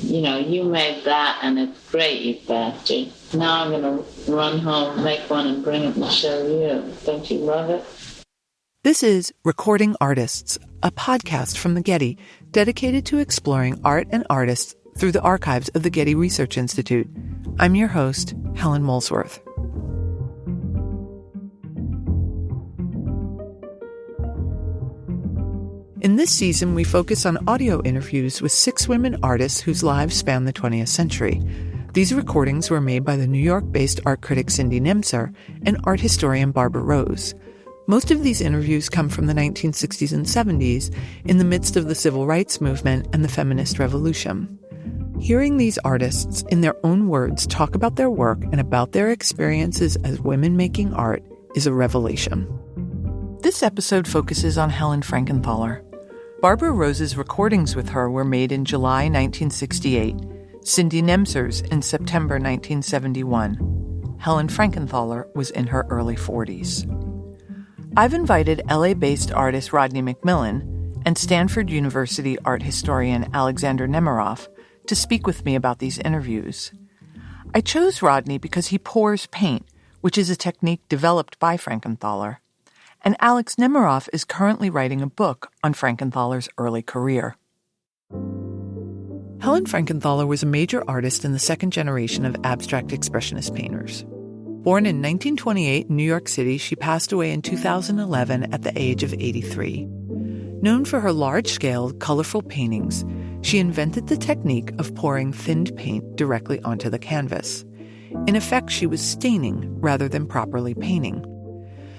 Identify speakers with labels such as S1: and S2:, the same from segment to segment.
S1: you made that and it's great, you bastard. Now I'm going to run home, make one, and bring it and show you. Don't you love it?
S2: This is Recording Artists, a podcast from the Getty dedicated to exploring art and artists through the archives of the Getty Research Institute. I'm your host, Helen Molesworth. In this season, we focus on audio interviews with 6 women artists whose lives span the 20th century. These recordings were made by the New York-based art critic Cindy Nemser and art historian Barbara Rose. Most of these interviews come from the 1960s and 70s, in the midst of the civil rights movement and the feminist revolution. Hearing these artists, in their own words, talk about their work and about their experiences as women making art is a revelation. This episode focuses on Helen Frankenthaler. Barbara Rose's recordings with her were made in July 1968, Cindy Nemser's in September 1971. Helen Frankenthaler was in her early 40s. I've invited LA-based artist Rodney McMillian and Stanford University art historian Alexander Nemerov to speak with me about these interviews. I chose Rodney because he pours paint, which is a technique developed by Frankenthaler. And Alex Nemerov is currently writing a book on Frankenthaler's early career. Helen Frankenthaler was a major artist in the second generation of abstract expressionist painters. Born in 1928 in New York City, she passed away in 2011 at the age of 83. Known for her large-scale, colorful paintings, she invented the technique of pouring thinned paint directly onto the canvas. In effect, she was staining rather than properly painting.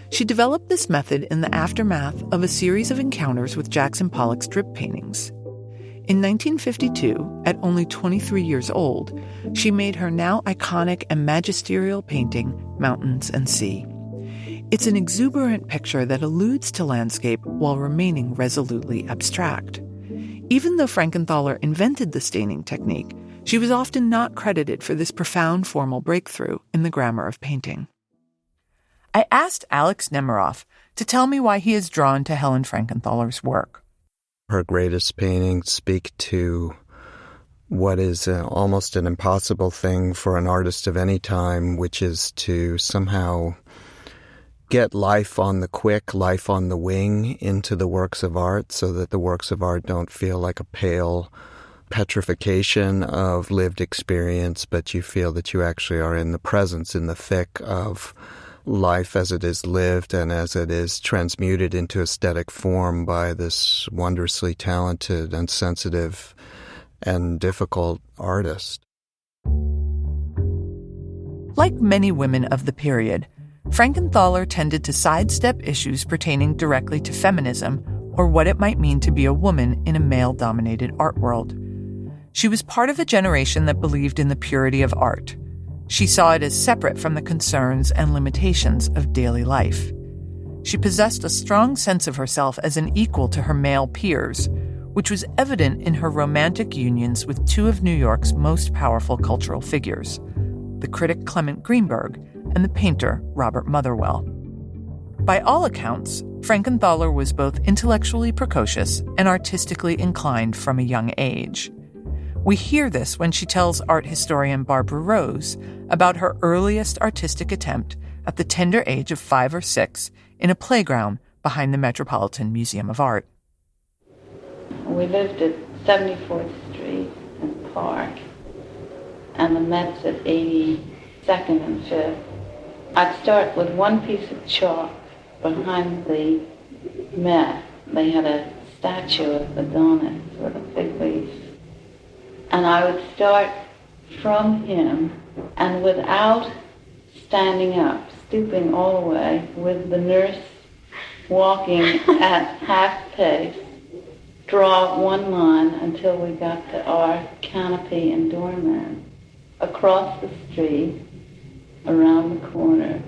S2: She developed this method in the aftermath of a series of encounters with Jackson Pollock's drip paintings. In 1952, at only 23 years old, she made her now iconic and magisterial painting, Mountains and Sea. It's an exuberant picture that alludes to landscape while remaining resolutely abstract. Even though Frankenthaler invented the staining technique, she was often not credited for this profound formal breakthrough in the grammar of painting. I asked Alex Nemerov to tell me why he is drawn to Helen Frankenthaler's work.
S3: Her greatest paintings speak to what is almost an impossible thing for an artist of any time, which is to somehow get life on the quick, life on the wing into the works of art so that the works of art don't feel like a pale petrification of lived experience, but you feel that you actually are in the presence, in the thick of life as it is lived and as it is transmuted into aesthetic form by this wondrously talented and sensitive and difficult artist.
S2: Like many women of the period, Frankenthaler tended to sidestep issues pertaining directly to feminism or what it might mean to be a woman in a male-dominated art world. She was part of a generation that believed in the purity of art. She saw it as separate from the concerns and limitations of daily life. She possessed a strong sense of herself as an equal to her male peers, which was evident in her romantic unions with 2 of New York's most powerful cultural figures, the critic Clement Greenberg and the painter Robert Motherwell. By all accounts, Frankenthaler was both intellectually precocious and artistically inclined from a young age. We hear this when she tells art historian Barbara Rose about her earliest artistic attempt at the tender age of 5 or 6 in a playground behind the Metropolitan Museum of Art.
S1: We lived at 74th Street and Park, and the Met's at 82nd and 5th. I'd start with one piece of chalk behind the Met. They had a statue of Adonis with a fig leaf. And I would start from him, and without standing up, stooping all the way, with the nurse walking at half pace, draw one line until we got to our canopy and doorman. Across the street, around the corner.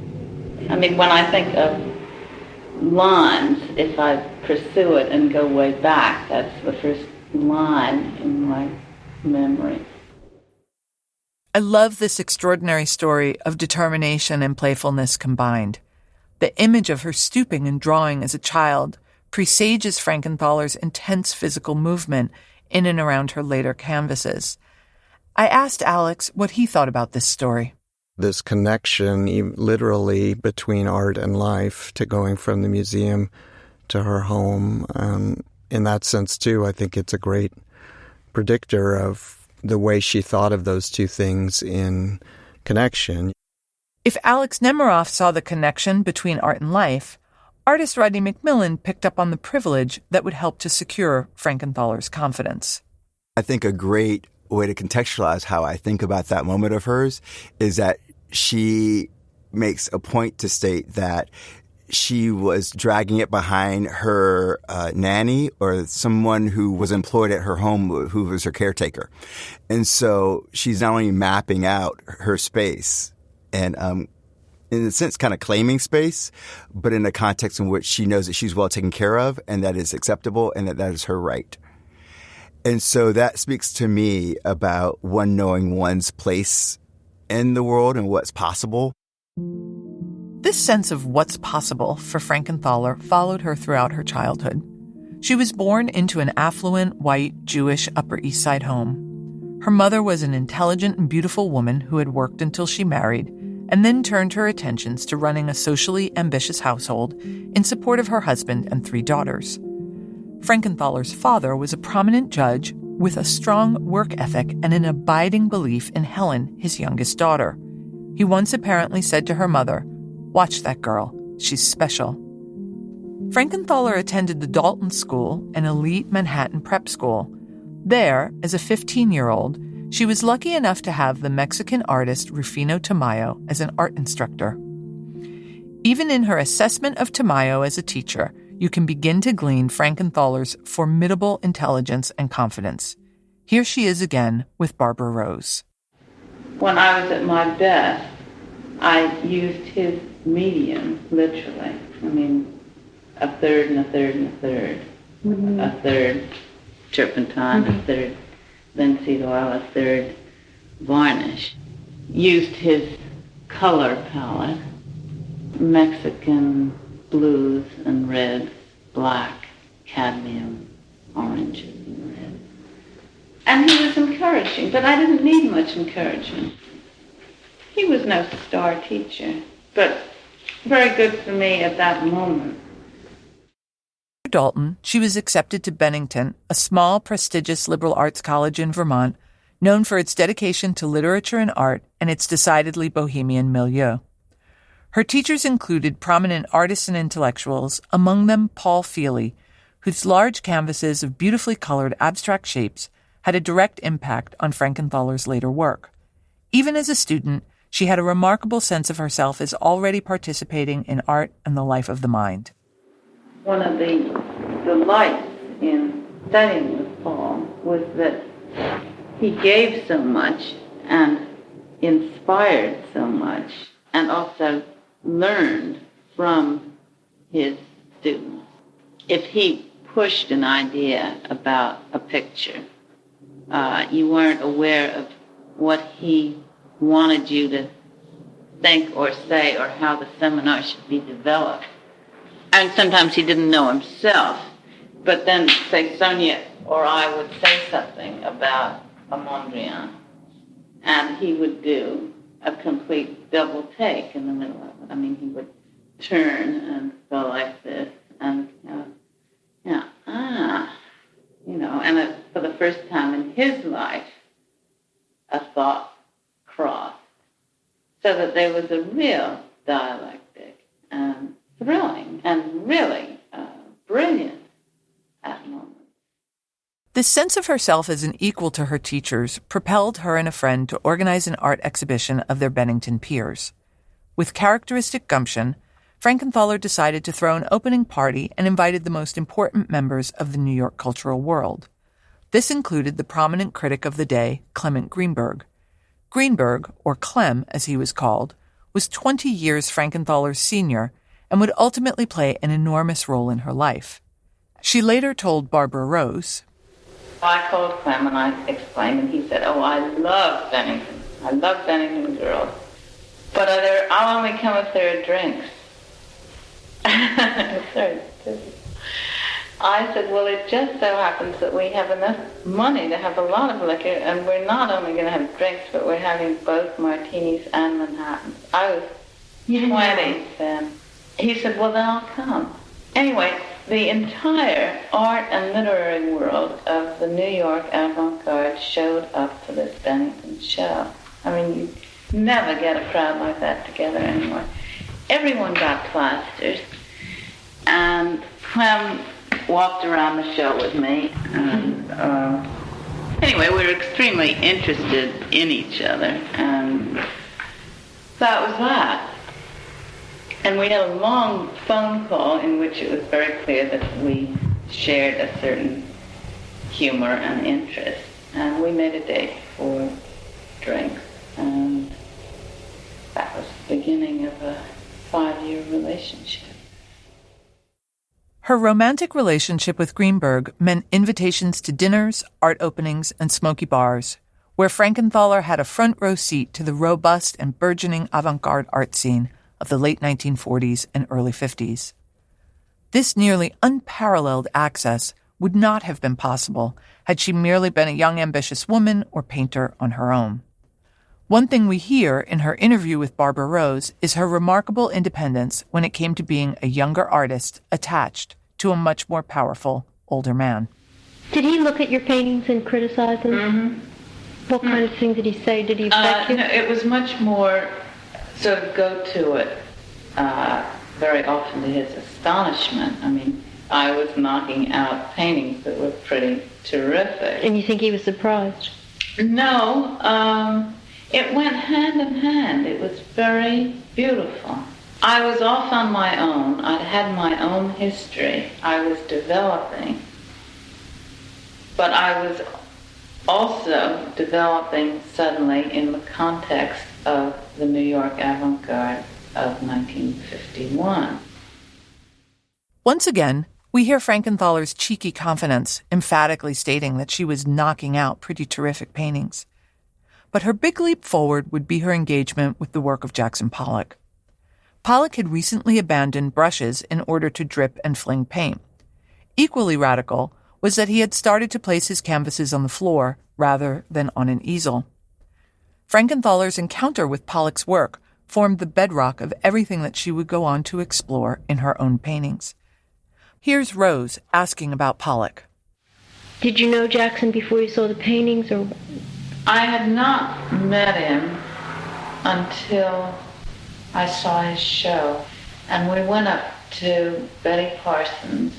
S1: I mean, when I think of lines, if I pursue it and go way back, that's the first line in my memory.
S2: I love this extraordinary story of determination and playfulness combined. The image of her stooping and drawing as a child presages Frankenthaler's intense physical movement in and around her later canvases. I asked Alex what he thought about this story.
S3: This connection, literally, between art and life, to going from the museum to her home. In that sense, too, I think it's a great predictor of the way she thought of those two things in connection.
S2: If Alex Nemerov saw the connection between art and life, artist Rodney McMillian picked up on the privilege that would help to secure Frankenthaler's confidence.
S4: I think a great way to contextualize how I think about that moment of hers is that she makes a point to state that she was dragging it behind her nanny or someone who was employed at her home who was her caretaker. And so she's not only mapping out her space and in a sense kind of claiming space, but in a context in which she knows that she's well taken care of and that is acceptable and that is her right. And so that speaks to me about one knowing one's place in the world and what's possible.
S2: This sense of what's possible for Frankenthaler followed her throughout her childhood. She was born into an affluent, white, Jewish Upper East Side home. Her mother was an intelligent and beautiful woman who had worked until she married and then turned her attentions to running a socially ambitious household in support of her husband and 3 daughters. Frankenthaler's father was a prominent judge with a strong work ethic and an abiding belief in Helen, his youngest daughter. He once apparently said to her mother, "Watch that girl. She's special." Frankenthaler attended the Dalton School, an elite Manhattan prep school. There, as a 15-year-old, she was lucky enough to have the Mexican artist Rufino Tamayo as an art instructor. Even in her assessment of Tamayo as a teacher, you can begin to glean Frankenthaler's formidable intelligence and confidence. Here she is again with Barbara Rose.
S1: When I was at my best, I used his medium, literally. I mean, a third and a third and a third. Mm-hmm. A third turpentine, a third linseed oil, a third varnish. Used his color palette, Mexican blues and reds, black, cadmium, oranges and reds. And he was encouraging, but I didn't need much encouragement. He was no star teacher, but very good for me at that moment.
S2: After Dalton, she was accepted to Bennington, a small, prestigious liberal arts college in Vermont, known for its dedication to literature and art and its decidedly bohemian milieu. Her teachers included prominent artists and intellectuals, among them Paul Feely, whose large canvases of beautifully colored abstract shapes had a direct impact on Frankenthaler's later work. Even as a student, she had a remarkable sense of herself as already participating in art and the life of the mind.
S1: One of the delights in studying with Paul was that he gave so much and inspired so much and also learned from his students. If he pushed an idea about a picture, you weren't aware of what he wanted you to think or say or how the seminar should be developed. And sometimes he didn't know himself, but then, say, Sonia or I would say something about a Mondrian, and he would do a complete double take in the middle of it. I mean, he would turn and go like this, and and for the first time in his life, a thought crossed, so that there was a real dialectic and thrilling and really brilliant at moments.
S2: This sense of herself as an equal to her teachers propelled her and a friend to organize an art exhibition of their Bennington peers. With characteristic gumption, Frankenthaler decided to throw an opening party and invited the most important members of the New York cultural world. This included the prominent critic of the day, Clement Greenberg. Greenberg, or Clem as he was called, was 20 years Frankenthaler's senior and would ultimately play an enormous role in her life. She later told Barbara Rose,
S1: I called Clem and I explained, and he said, "Oh, I love Bennington. I love Bennington girls. But I'll only come if there are drinks." I said, well, it just so happens that we have enough money to have a lot of liquor, and we're not only going to have drinks, but we're having both martinis and Manhattans. I was 20 then. He said, well, then I'll come. Anyway, the entire art and literary world of the New York avant-garde showed up for this Bennington show. I mean, you never get a crowd like that together anymore. Everyone got plasters, and Clem walked around the show with me, and anyway, we were extremely interested in each other, and that was that. And we had a long phone call in which it was very clear that we shared a certain humor and interest, and we made a date for drinks, and that was the beginning of a 5-year relationship.
S2: Her romantic relationship with Greenberg meant invitations to dinners, art openings, and smoky bars, where Frankenthaler had a front-row seat to the robust and burgeoning avant-garde art scene of the late 1940s and early 50s. This nearly unparalleled access would not have been possible had she merely been a young, ambitious woman or painter on her own. One thing we hear in her interview with Barbara Rose is her remarkable independence when it came to being a younger artist attached to a much more powerful, older man.
S5: Did he look at your paintings and criticize them? Mm-hmm. What kind of things did he say? Did he affect you?
S1: No, it was much more sort of go to it, very often to his astonishment. I mean, I was knocking out paintings that were pretty terrific.
S5: And you think he was surprised?
S1: No, it went hand in hand. It was very beautiful. I was off on my own. I'd had my own history. I was developing. But I was also developing suddenly in the context of the New York avant-garde of 1951.
S2: Once again, we hear Frankenthaler's cheeky confidence, emphatically stating that she was knocking out pretty terrific paintings. But her big leap forward would be her engagement with the work of Jackson Pollock. Pollock had recently abandoned brushes in order to drip and fling paint. Equally radical was that he had started to place his canvases on the floor rather than on an easel. Frankenthaler's encounter with Pollock's work formed the bedrock of everything that she would go on to explore in her own paintings. Here's Rose asking about Pollock.
S5: Did you know Jackson before you saw the paintings, or?
S1: I had not met him until I saw his show, and we went up to Betty Parsons,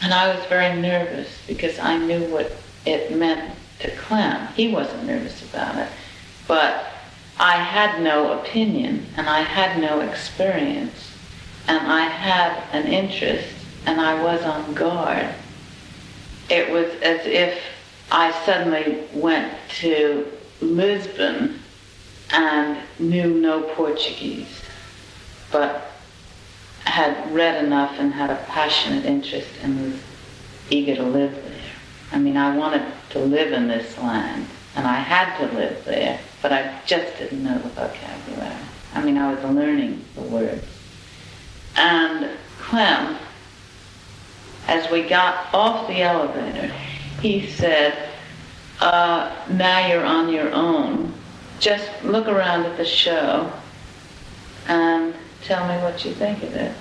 S1: and I was very nervous because I knew what it meant to Clem. He wasn't nervous about it, but I had no opinion, and I had no experience, and I had an interest, and I was on guard. It was as if I suddenly went to Lisbon and knew no Portuguese, but had read enough and had a passionate interest and was eager to live there. I mean, I wanted to live in this land, and I had to live there, but I just didn't know the vocabulary. I mean, I was learning the words. And Clem, as we got off the elevator, he said, now you're on your own. Just look around at the show and tell me what you think of it.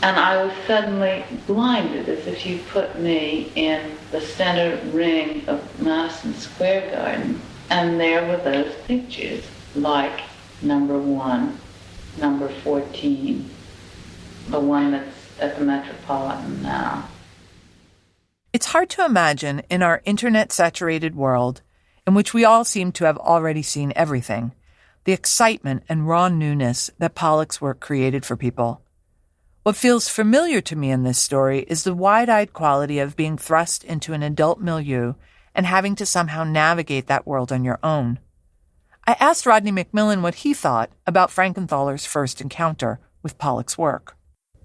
S1: And I was suddenly blinded, as if you put me in the center ring of Madison Square Garden, and there were those pictures, like number 1, number 14, the one that's at the Metropolitan now.
S2: It's hard to imagine in our internet-saturated world, in which we all seem to have already seen everything, the excitement and raw newness that Pollock's work created for people. What feels familiar to me in this story is the wide-eyed quality of being thrust into an adult milieu and having to somehow navigate that world on your own. I asked Rodney McMillian what he thought about Frankenthaler's first encounter with Pollock's work.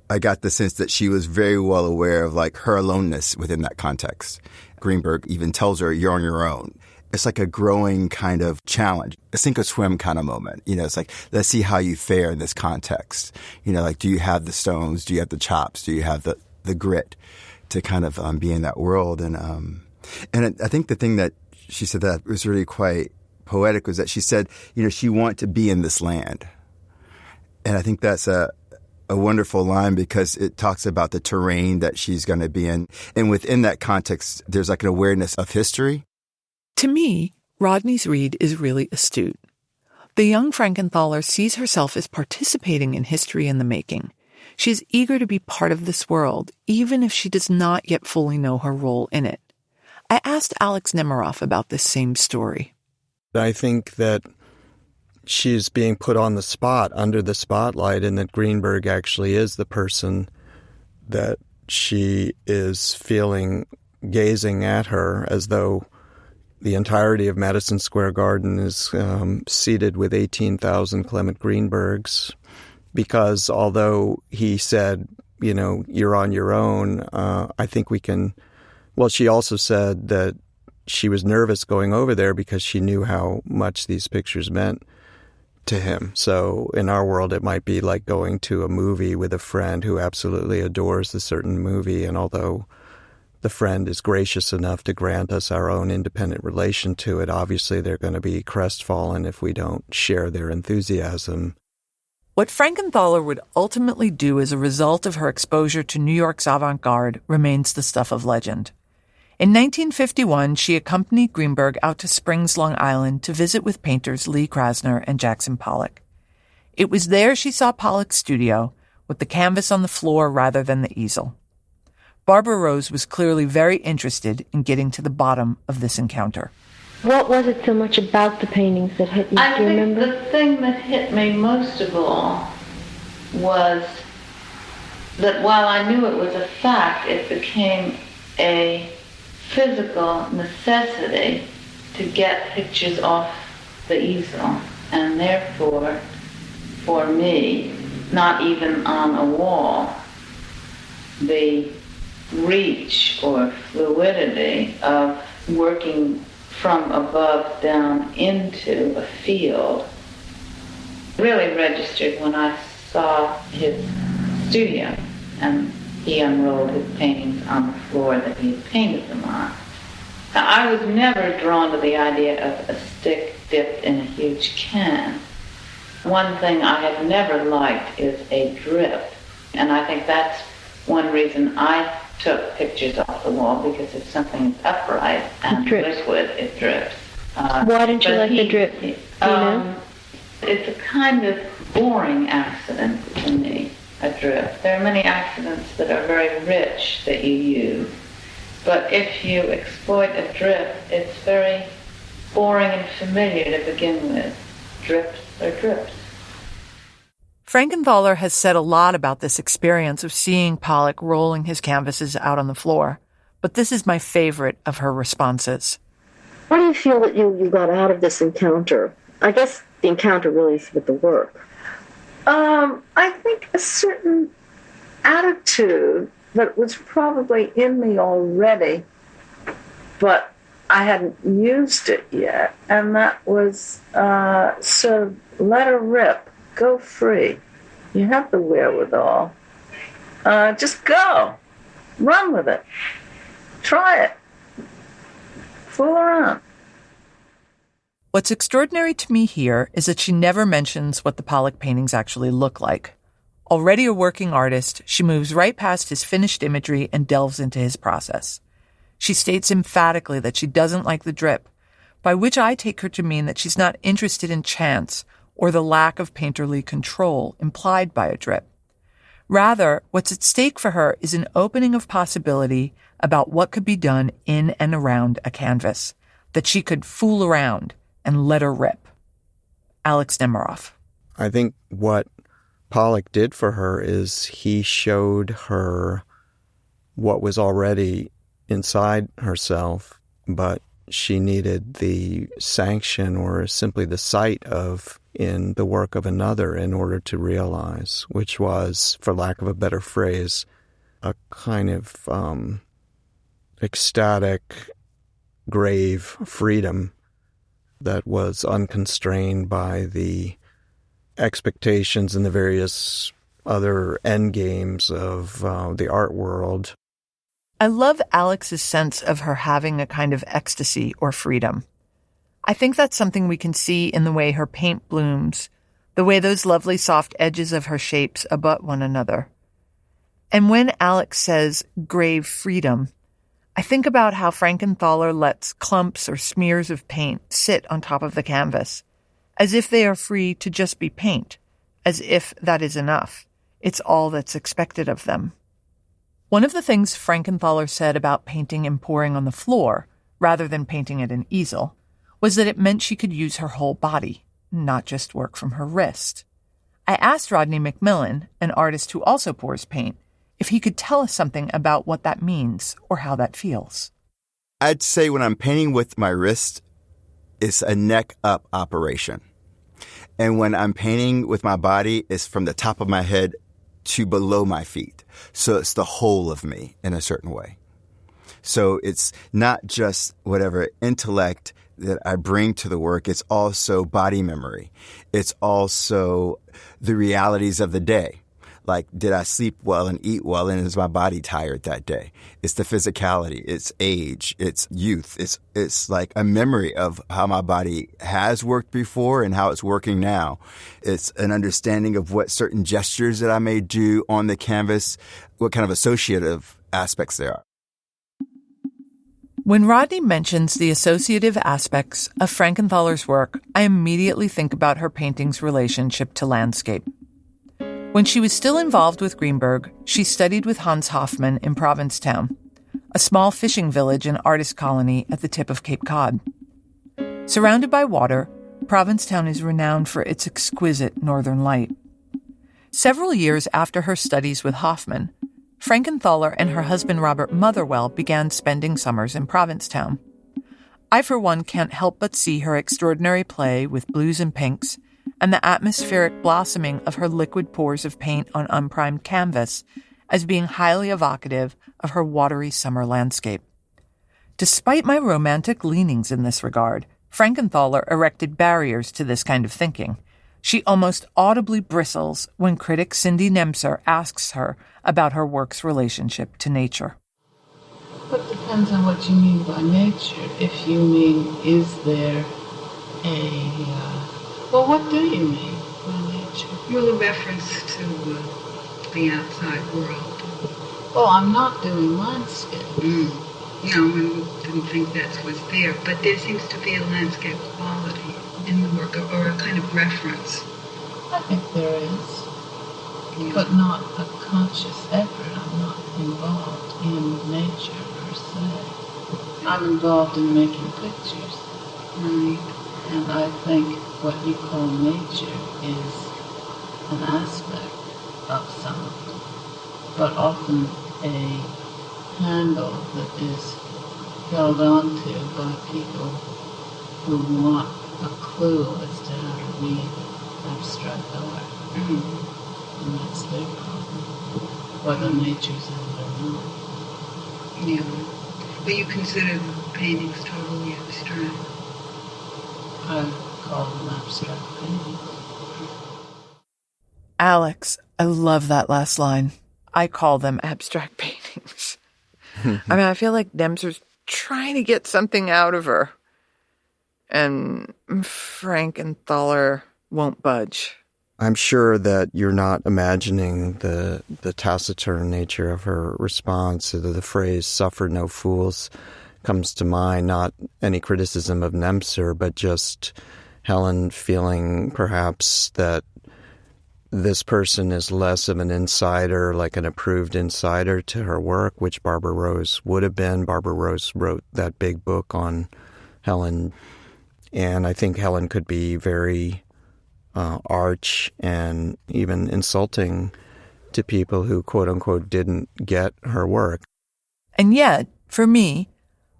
S4: I got the sense that she was very well aware of her aloneness within that context. Greenberg even tells her, you're on your own. It's like a growing kind of challenge, a sink or swim kind of moment. It's like, let's see how you fare in this context. Do you have the stones? Do you have the chops? Do you have the grit to kind of be in that world. And I think the thing that she said that was really quite poetic was that she said, she wanted to be in this land. And I think that's a wonderful line because it talks about the terrain that she's going to be in. And within that context, there's like an awareness of history.
S2: To me, Rodney's read is really astute. The young Frankenthaler sees herself as participating in history in the making. She is eager to be part of this world, even if she does not yet fully know her role in it. I asked Alex Nemerov about this same story.
S3: I think that she's being put on the spot, under the spotlight, and that Greenberg actually is the person that she is feeling gazing at her, as though the entirety of Madison Square Garden is seated with 18,000 Clement Greenbergs, because although he said, you're on your own, I think we can... Well, she also said that she was nervous going over there because she knew how much these pictures meant to him. So in our world, it might be like going to a movie with a friend who absolutely adores a certain movie, and although the friend is gracious enough to grant us our own independent relation to it, obviously they're going to be crestfallen if we don't share their enthusiasm.
S2: What Frankenthaler would ultimately do as a result of her exposure to New York's avant-garde remains the stuff of legend. In 1951, she accompanied Greenberg out to Springs, Long Island to visit with painters Lee Krasner and Jackson Pollock. It was there she saw Pollock's studio, with the canvas on the floor rather than the easel. Barbara Rose was clearly very interested in getting to the bottom of this encounter.
S5: What was it so much about the paintings that hit you? Do you remember?
S1: I think the thing that hit me most of all was that while I knew it was a fact, it became a physical necessity to get pictures off the easel, and therefore, for me, not even on a wall, the reach or fluidity of working from above down into a field really registered when I saw his studio and he unrolled his paintings on the floor that he had painted them on. Now, I was never drawn to the idea of a stick dipped in a huge can. One thing I have never liked is a drip, and I think that's one reason I took pictures off the wall, because if something's upright and liquid, it drips.
S5: Why didn't you like the drip? Do you know?
S1: It's a kind of boring accident to me, a drip. There are many accidents that are very rich that you use, but if you exploit a drip, it's very boring and familiar to begin with. Drips are drips.
S2: Frankenthaler has said a lot about this experience of seeing Pollock rolling his canvases out on the floor, but this is my favorite of her responses.
S6: What do you feel that you got out of this encounter? I guess the encounter really is with the work.
S7: I think a certain attitude that was probably in me already, but I hadn't used it yet, and that was sort of let her rip, go free. You have the wherewithal. Just go. Run with it. Try it. Fool around.
S2: What's extraordinary to me here is that she never mentions what the Pollock paintings actually look like. Already a working artist, she moves right past his finished imagery and delves into his process. She states emphatically that she doesn't like the drip, by which I take her to mean that she's not interested in chance or the lack of painterly control implied by a drip. Rather, what's at stake for her is an opening of possibility about what could be done in and around a canvas, that she could fool around and let her rip. Alex Nemerov.
S3: I think what Pollock did for her is he showed her what was already inside herself, but she needed the sanction or simply the sight of in the work of another in order to realize, which was, for lack of a better phrase, a kind of ecstatic, grave freedom that was unconstrained by the expectations and the various other end games of the art world.
S2: I love Alex's sense of her having a kind of ecstasy or freedom. I think that's something we can see in the way her paint blooms, the way those lovely soft edges of her shapes abut one another. And when Alex says grave freedom, I think about how Frankenthaler lets clumps or smears of paint sit on top of the canvas, as if they are free to just be paint, as if that is enough. It's all that's expected of them. One of the things Frankenthaler said about painting and pouring on the floor, rather than painting at an easel, was that it meant she could use her whole body, not just work from her wrist. I asked Rodney McMillian, an artist who also pours paint, if he could tell us something about what that means or how that feels.
S4: I'd say when I'm painting with my wrist, it's a neck-up operation. And when I'm painting with my body, it's from the top of my head to below my feet. So it's the whole of me in a certain way. So it's not just whatever intellect that I bring to the work. It's also body memory. It's also the realities of the day. Like, did I sleep well and eat well, and is my body tired that day? It's the physicality, it's age, it's youth. It's like a memory of how my body has worked before and how it's working now. It's an understanding of what certain gestures that I may do on the canvas, what kind of associative aspects there are.
S2: When Rodney mentions the associative aspects of Frankenthaler's work, I immediately think about her painting's relationship to landscape. When she was still involved with Greenberg, she studied with Hans Hofmann in Provincetown, a small fishing village and artist colony at the tip of Cape Cod. Surrounded by water, Provincetown is renowned for its exquisite northern light. Several years after her studies with Hofmann, Frankenthaler and her husband Robert Motherwell began spending summers in Provincetown. I, for one, can't help but see her extraordinary play with blues and pinks and the atmospheric blossoming of her liquid pours of paint on unprimed canvas as being highly evocative of her watery summer landscape. Despite my romantic leanings in this regard, Frankenthaler erected barriers to this kind of thinking. She almost audibly bristles when critic Cindy Nemser asks her about her work's relationship to nature.
S1: It depends on what you mean by nature. If you mean, is there well, what do you mean by nature?
S8: Well, a reference to the outside world.
S1: Oh, I'm not doing landscape.
S8: No, I didn't think that was there. But there seems to be a landscape quality in the work, or a kind of reference.
S1: I think there is, but not a conscious effort. I'm not involved in nature per se. I'm involved in making pictures.
S8: Right.
S1: And I think what you call nature is an aspect of something, but often a handle that is held onto by people who want a clue as to how to read abstract art. And that's their problem, whether nature's in it or not.
S8: Yeah. But you consider the paintings totally abstract?
S1: I call them abstract paintings.
S2: Alex, I love that last line. I call them abstract paintings. I mean, I feel like Nemser's trying to get something out of her. And Frankenthaler won't budge.
S3: I'm sure that you're not imagining the taciturn nature of her response. The phrase, "suffer no fools," comes to mind, not any criticism of Nemser, but just Helen feeling perhaps that this person is less of an insider, like an approved insider to her work, which Barbara Rose would have been. Barbara Rose wrote that big book on Helen, and I think Helen could be very arch and even insulting to people who, quote-unquote, didn't get her work.
S2: And yet, for me,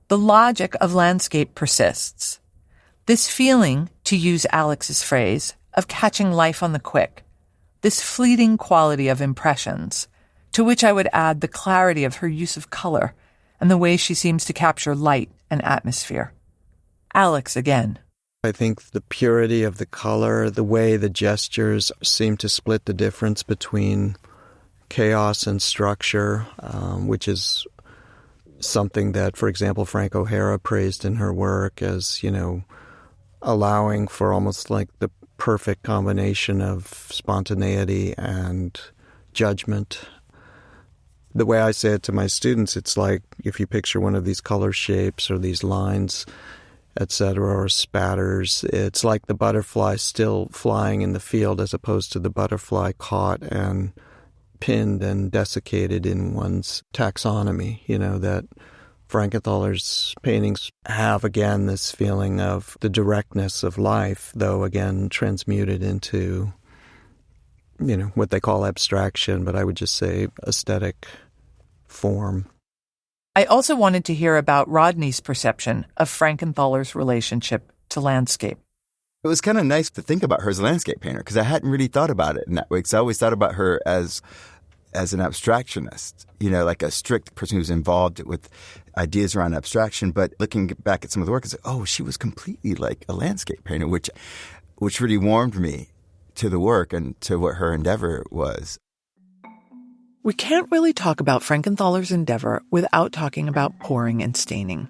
S2: the logic of landscape persists. This feeling, to use Alex's phrase, of catching life on the quick, this fleeting quality of impressions, to which I would add the clarity of her use of color and the way she seems to capture light and atmosphere. Alex again.
S3: I think the purity of the color, the way the gestures seem to split the difference between chaos and structure, which is something that, for example, Frank O'Hara praised in her work as, allowing for almost like the perfect combination of spontaneity and judgment. The way I say it to my students, it's like if you picture one of these color shapes or these lines, etc., or spatters, it's like the butterfly still flying in the field as opposed to the butterfly caught and pinned and desiccated in one's taxonomy, that Frankenthaler's paintings have, again, this feeling of the directness of life, though, again, transmuted into, what they call abstraction, but I would just say aesthetic form.
S2: I also wanted to hear about Rodney's perception of Frankenthaler's relationship to landscape.
S4: It was kind of nice to think about her as a landscape painter because I hadn't really thought about it in that way. Because I always thought about her as an abstractionist, like a strict person who's involved with ideas around abstraction. But looking back at some of the work, it's like, oh, she was completely like a landscape painter, which really warmed me to the work and to what her endeavor was.
S2: We can't really talk about Frankenthaler's endeavor without talking about pouring and staining.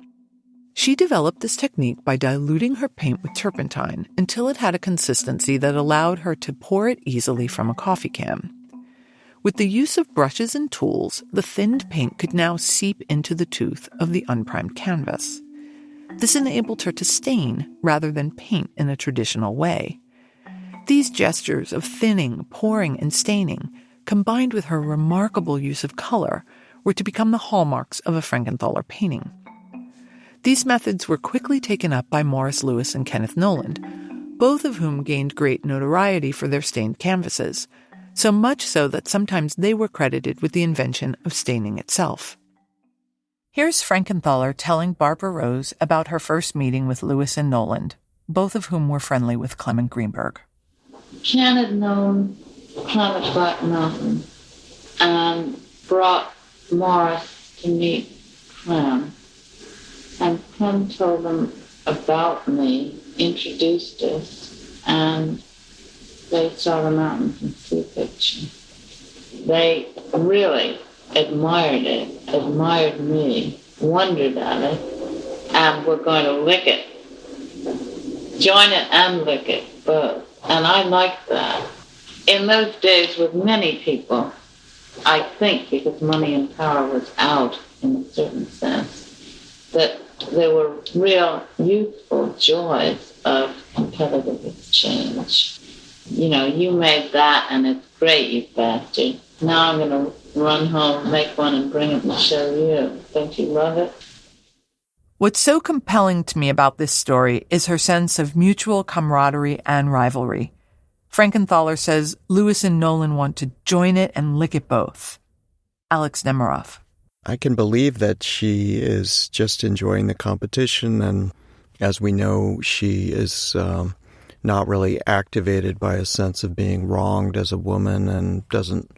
S2: She developed this technique by diluting her paint with turpentine until it had a consistency that allowed her to pour it easily from a coffee can. With the use of brushes and tools, the thinned paint could now seep into the tooth of the unprimed canvas. This enabled her to stain rather than paint in a traditional way. These gestures of thinning, pouring, and staining, combined with her remarkable use of color, were to become the hallmarks of a Frankenthaler painting. These methods were quickly taken up by Morris Louis and Kenneth Noland, both of whom gained great notoriety for their stained canvases, so much so that sometimes they were credited with the invention of staining itself. Here's Frankenthaler telling Barbara Rose about her first meeting with Louis and Noland, both of whom were friendly with Clement Greenberg.
S1: Ken had known Clement Black Mountain and brought Morris to meet Clem. And Clem told them about me, introduced us, and they saw the mountain from the picture. They really admired it, admired me, wondered at it, and were going to lick it. Join it and lick it, both. And I liked that. In those days, with many people, I think because money and power was out in a certain sense, that there were real youthful joys of competitive exchange. You made that and it's great, you bastard. Now I'm going to run home, make one, and bring it and show you. Don't you love it?
S2: What's so compelling to me about this story is her sense of mutual camaraderie and rivalry. Frankenthaler says Louis and Nolan want to join it and lick it both. Alex Nemerov.
S3: I can believe that she is just enjoying the competition, and as we know, she is not really activated by a sense of being wronged as a woman and doesn't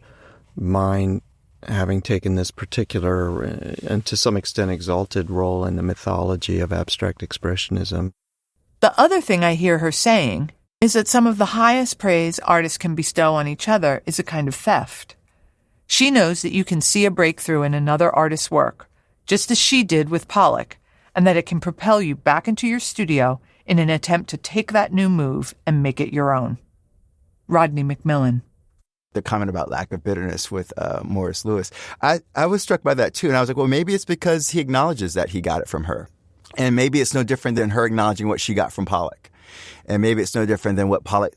S3: mind having taken this particular and to some extent exalted role in the mythology of abstract expressionism.
S2: The other thing I hear her saying is that some of the highest praise artists can bestow on each other is a kind of theft. She knows that you can see a breakthrough in another artist's work, just as she did with Pollock, and that it can propel you back into your studio in an attempt to take that new move and make it your own. Rodney McMillian.
S4: The comment about lack of bitterness with Morris Louis, I was struck by that too. And I was like, well, maybe it's because he acknowledges that he got it from her. And maybe it's no different than her acknowledging what she got from Pollock. And maybe it's no different than what Pollock,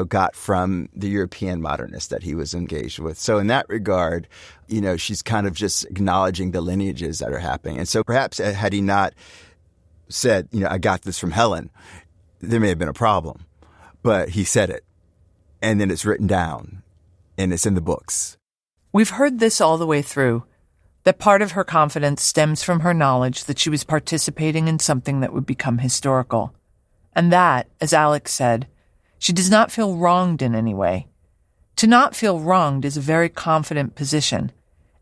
S4: got from the European modernists that he was engaged with. So in that regard, she's kind of just acknowledging the lineages that are happening. And so perhaps had he not said, I got this from Helen, there may have been a problem. But he said it. And then it's written down. And it's in the books.
S2: We've heard this all the way through, that part of her confidence stems from her knowledge that she was participating in something that would become historical. And that, as Alex said, she does not feel wronged in any way. To not feel wronged is a very confident position,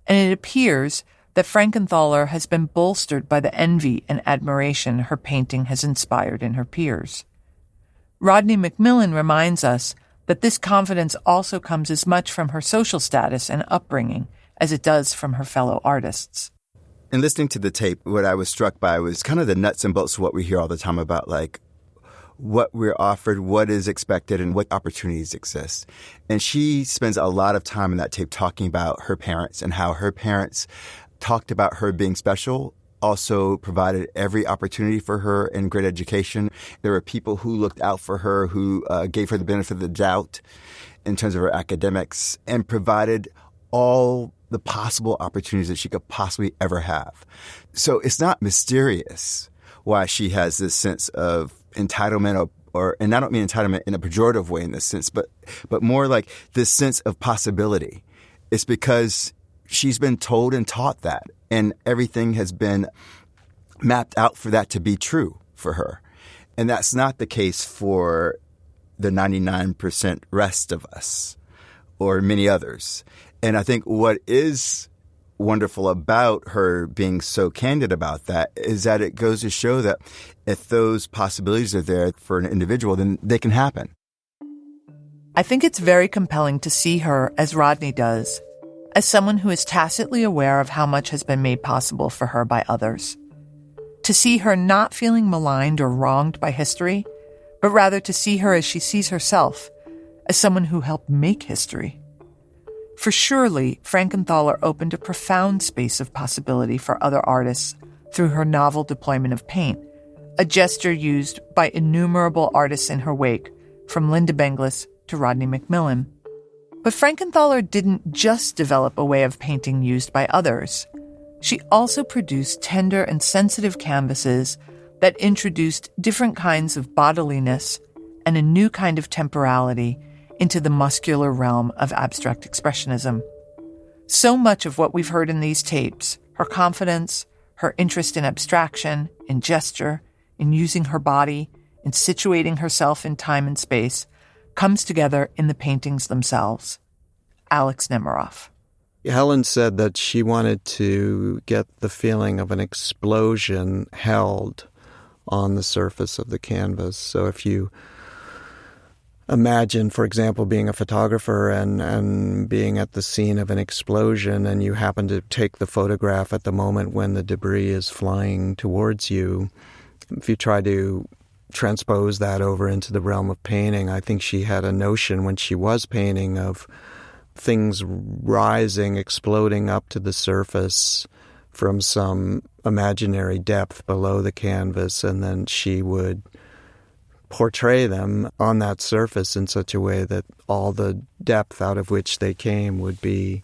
S2: and it appears that Frankenthaler has been bolstered by the envy and admiration her painting has inspired in her peers. Rodney McMillian reminds us that this confidence also comes as much from her social status and upbringing as it does from her fellow artists.
S4: In listening to the tape, what I was struck by was kind of the nuts and bolts of what we hear all the time about, like, what we're offered, what is expected, and what opportunities exist. And she spends a lot of time in that tape talking about her parents and how her parents talked about her being special, also provided every opportunity for her in great education. There were people who looked out for her, who gave her the benefit of the doubt in terms of her academics, and provided all the possible opportunities that she could possibly ever have. So it's not mysterious why she has this sense of entitlement, and I don't mean entitlement in a pejorative way in this sense, but more like this sense of possibility. It's because she's been told and taught that, and everything has been mapped out for that to be true for her. And that's not the case for the 99% rest of us or many others. And I think what is wonderful about her being so candid about that is that it goes to show that if those possibilities are there for an individual, then they can happen.
S2: I think it's very compelling to see her, as Rodney does, as someone who is tacitly aware of how much has been made possible for her by others. To see her not feeling maligned or wronged by history, but rather to see her as she sees herself, as someone who helped make history. For surely, Frankenthaler opened a profound space of possibility for other artists through her novel deployment of paint, a gesture used by innumerable artists in her wake, from Linda Benglis to Rodney McMillian. But Frankenthaler didn't just develop a way of painting used by others. She also produced tender and sensitive canvases that introduced different kinds of bodiliness and a new kind of temporality into the muscular realm of abstract expressionism. So much of what we've heard in these tapes, her confidence, her interest in abstraction, in gesture, in using her body, in situating herself in time and space, comes together in the paintings themselves. Alex Nemerov.
S3: Helen said that she wanted to get the feeling of an explosion held on the surface of the canvas. So if you imagine, for example, being a photographer and being at the scene of an explosion, and you happen to take the photograph at the moment when the debris is flying towards you. If you try to transpose that over into the realm of painting, I think she had a notion when she was painting of things rising, exploding up to the surface from some imaginary depth below the canvas, and then she would portray them on that surface in such a way that all the depth out of which they came would be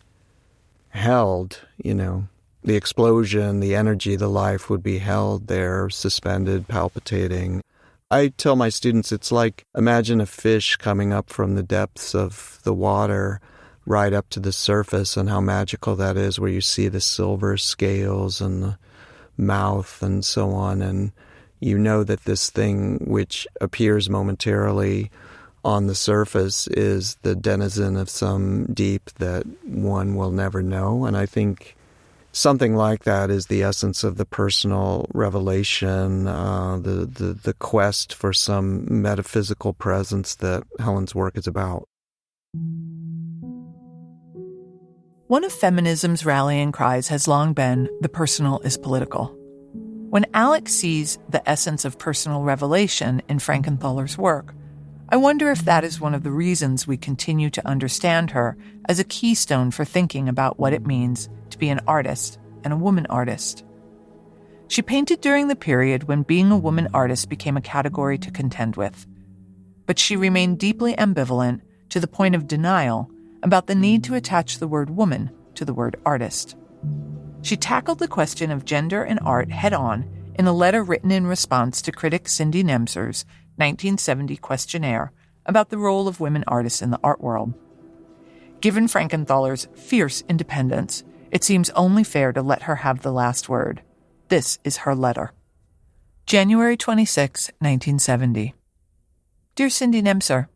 S3: held, the explosion, the energy, the life would be held there, suspended, palpitating. I tell my students it's like, imagine a fish coming up from the depths of the water right up to the surface, and how magical that is, where you see the silver scales and the mouth and so on, and you know that this thing which appears momentarily on the surface is the denizen of some deep that one will never know. And I think something like that is the essence of the personal revelation, the quest for some metaphysical presence that Helen's work is about.
S2: One of feminism's rallying cries has long been, the personal is political. When Alex sees the essence of personal revelation in Frankenthaler's work, I wonder if that is one of the reasons we continue to understand her as a keystone for thinking about what it means to be an artist and a woman artist. She painted during the period when being a woman artist became a category to contend with, but she remained deeply ambivalent to the point of denial about the need to attach the word woman to the word artist. She tackled the question of gender and art head-on in a letter written in response to critic Cindy Nemser's 1970 questionnaire about the role of women artists in the art world. Given Frankenthaler's fierce independence, it seems only fair to let her have the last word. This is her letter. January 26, 1970. Dear Cindy Nemser,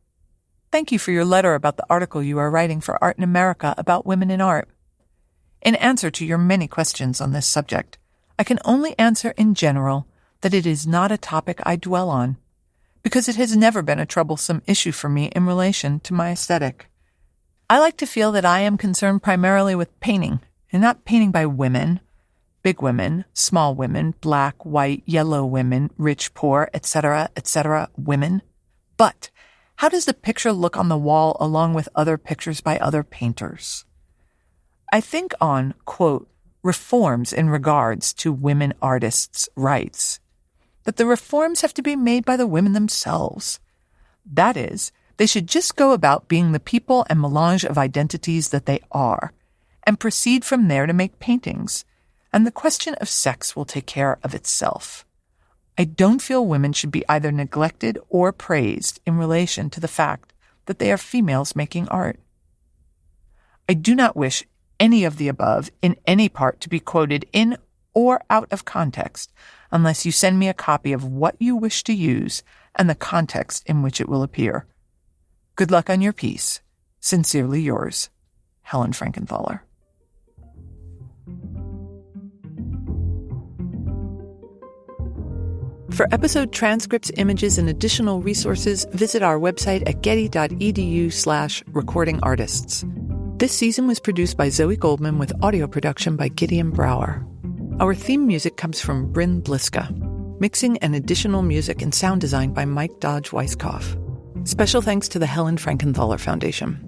S2: thank you for your letter about the article you are writing for Art in America about women in art. In answer to your many questions on this subject, I can only answer in general that it is not a topic I dwell on, because it has never been a troublesome issue for me in relation to my aesthetic. I like to feel that I am concerned primarily with painting, and not painting by women, big women, small women, black, white, yellow women, rich, poor, etc., women. But how does the picture look on the wall along with other pictures by other painters? I think on, quote, reforms in regards to women artists' rights, that the reforms have to be made by the women themselves. That is, they should just go about being the people and melange of identities that they are, and proceed from there to make paintings, and the question of sex will take care of itself. I don't feel women should be either neglected or praised in relation to the fact that they are females making art. I do not wish any of the above in any part to be quoted in or out of context unless you send me a copy of what you wish to use and the context in which it will appear. Good luck on your piece. Sincerely yours, Helen Frankenthaler. For episode transcripts, images, and additional resources, visit our website at getty.edu/recordingartists. This season was produced by Zoe Goldman with audio production by Gideon Brower. Our theme music comes from Bryn Bliska. Mixing and additional music and sound design by Mike Dodge Weisskopf. Special thanks to the Helen Frankenthaler Foundation.